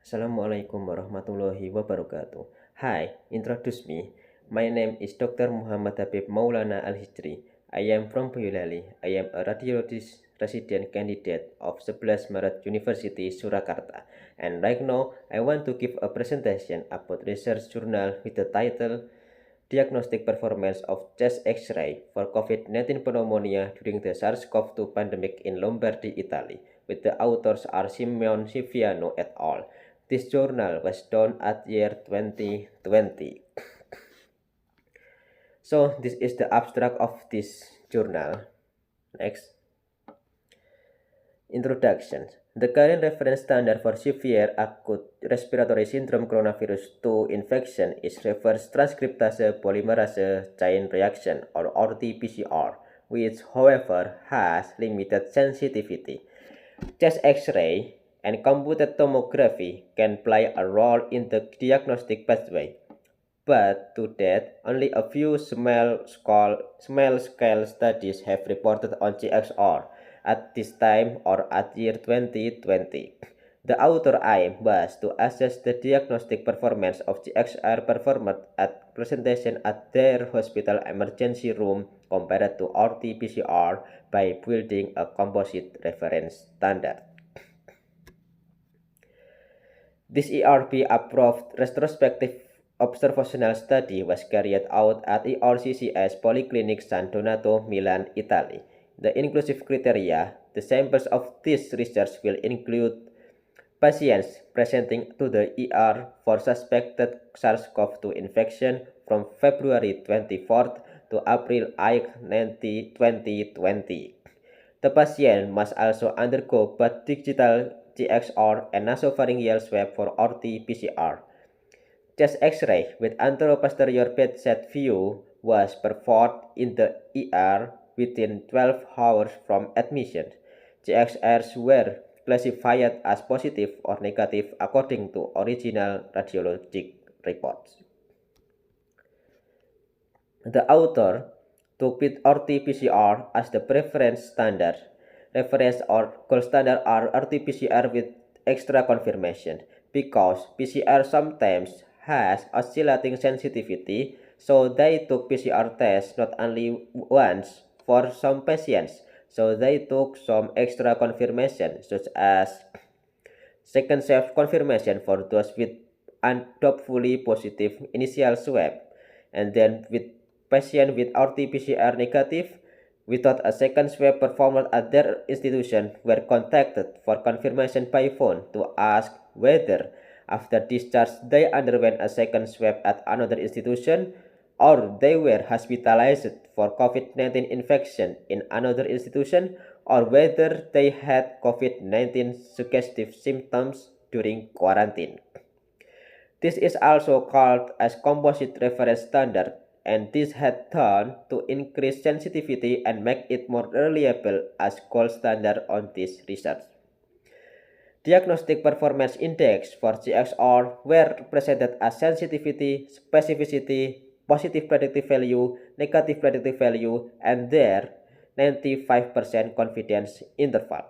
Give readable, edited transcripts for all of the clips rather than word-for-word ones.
Assalamualaikum warahmatullahi wabarakatuh. Hi, introduce me. My name is Dr. Muhammad Habib Maulana Al-Hijri. I am from Boyolali. I am a radiologist resident candidate of 11 Maret University, Surakarta. And right now, I want to give a presentation about research journal with the title Diagnostic Performance of Chest X-ray for COVID-19 pneumonia during the SARS-CoV-2 pandemic in Lombardy, Italy, with the authors are Simeon Siviano et al. This journal was done at year 2020. So this is the abstract of this journal. Next. Introduction. The current reference standard for severe acute respiratory syndrome coronavirus 2 infection is reverse transcriptase polymerase chain reaction or RT-PCR, which however has limited sensitivity. Chest X-ray and computed tomography can play a role in the diagnostic pathway, but to date, only a few small-scale studies have reported on GXR at this time or at year 2020. The author aim was to assess the diagnostic performance of GXR performed at presentation at their hospital emergency room compared to RT-PCR by building a composite reference standard. This ERB-approved retrospective observational study was carried out at ERCCS Polyclinic San Donato, Milan, Italy. The inclusive criteria, the samples of this research will include patients presenting to the ER for suspected SARS-CoV-2 infection from February 24th to April 8th, 2020. The patient must also undergo both digital GXR and nasopharyngeal swab for RT-PCR. Chest X-ray with anteroposterior bedside view was performed in the ER within 12 hours from admission. GXRs were classified as positive or negative according to original radiologic reports. The author took RT-PCR as the preference standard. Reference or gold standard are RT-PCR with extra confirmation because PCR sometimes has oscillating sensitivity, so they took PCR test not only once for some patients, so they took some extra confirmation such as second self confirmation for those with undoubtedly positive initial swab, and then with patient with RT-PCR negative without a second swab performed at their institution were contacted for confirmation by phone to ask whether after discharge they underwent a second swab at another institution or they were hospitalized for COVID-19 infection in another institution or whether they had COVID-19 suggestive symptoms during quarantine. This is also called as composite reference standard, and this had done to increase sensitivity and make it more reliable as gold standard on this research. Diagnostic Performance Index for GXR were presented as sensitivity, specificity, positive predictive value, negative predictive value, and their 95% confidence interval.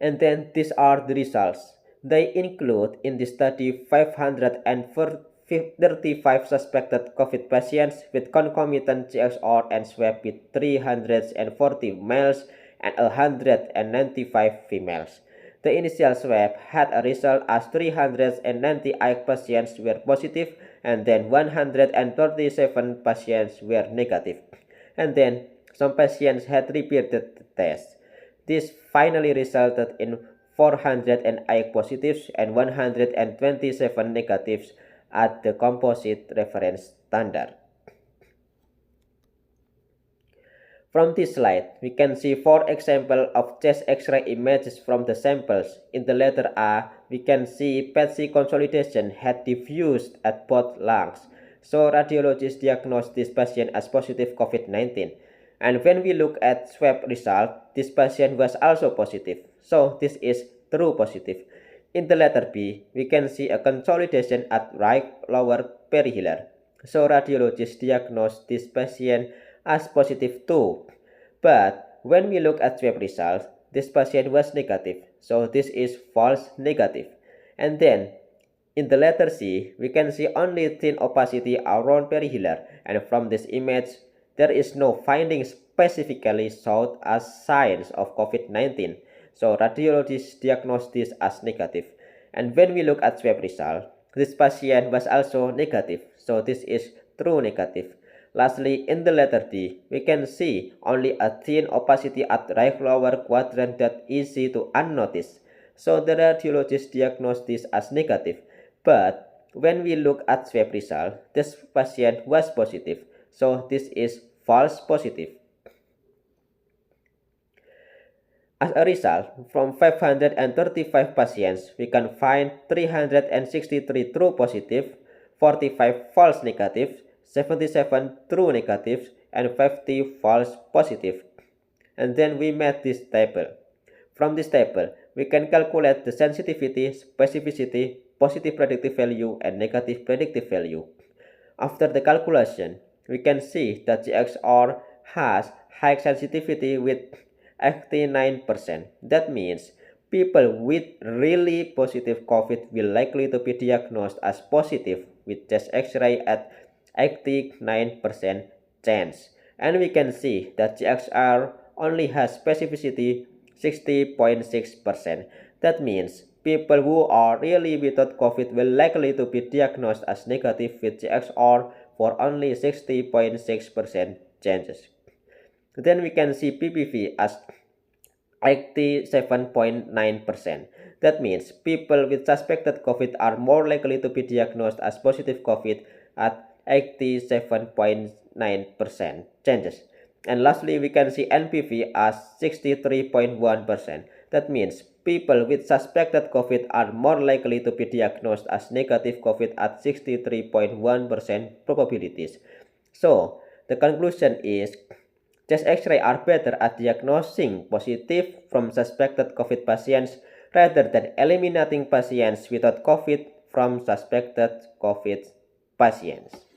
And then these are the results. They include in this study 535 suspected COVID patients with concomitant GXR and swab with 340 males and 195 females. The initial swab had a result as 398 patients were positive and then 137 patients were negative. And then some patients had repeated the test. This finally resulted in 408 positives and 127 negatives at the composite reference standard. From this slide, we can see 4 examples of chest X-ray images from the samples. In the letter A, we can see PET-C consolidation had diffused at both lungs, so radiologists diagnosed this patient as positive COVID-19. And when we look at swab result, this patient was also positive, so this is true positive. In the letter B, we can see a consolidation at right lower perihilar, so radiologists diagnosed this patient as positive too. But when we look at swab results, this patient was negative, so this is false negative. And then in the letter C, we can see only thin opacity around perihilar, and from this image, there is no finding specifically showed as signs of COVID-19, so radiologists diagnosed this as negative. And when we look at swab result, this patient was also negative, so this is true negative. Lastly, in the letter D, we can see only a thin opacity at right lower quadrant that is easy to unnoticed, so the radiologist diagnosed this as negative. But when we look at swab result, this patient was positive, so this is false positive. As a result, from 535 patients, we can find 363 true positive, 45 false negative, 77 true negative, and 50 false positive. And then we made this table. From this table, we can calculate the sensitivity, specificity, positive predictive value, and negative predictive value. After the calculation, we can see that GXR has high sensitivity with 89%. That means people with really positive COVID will likely to be diagnosed as positive with chest X-ray at 89% chance. And we can see that GXR only has specificity 60.6%. That means people who are really without COVID will likely to be diagnosed as negative with GXR for only 60.6% chances. Then we can see PPV as 87.9%. That means people with suspected COVID are more likely to be diagnosed as positive COVID at 87.9% chances. And lastly, we can see NPV as 63.1%. That means people with suspected COVID are more likely to be diagnosed as negative COVID at 63.1% probabilities. So, the conclusion is chest X-ray are better at diagnosing positive from suspected COVID patients rather than eliminating patients without COVID from suspected COVID patients.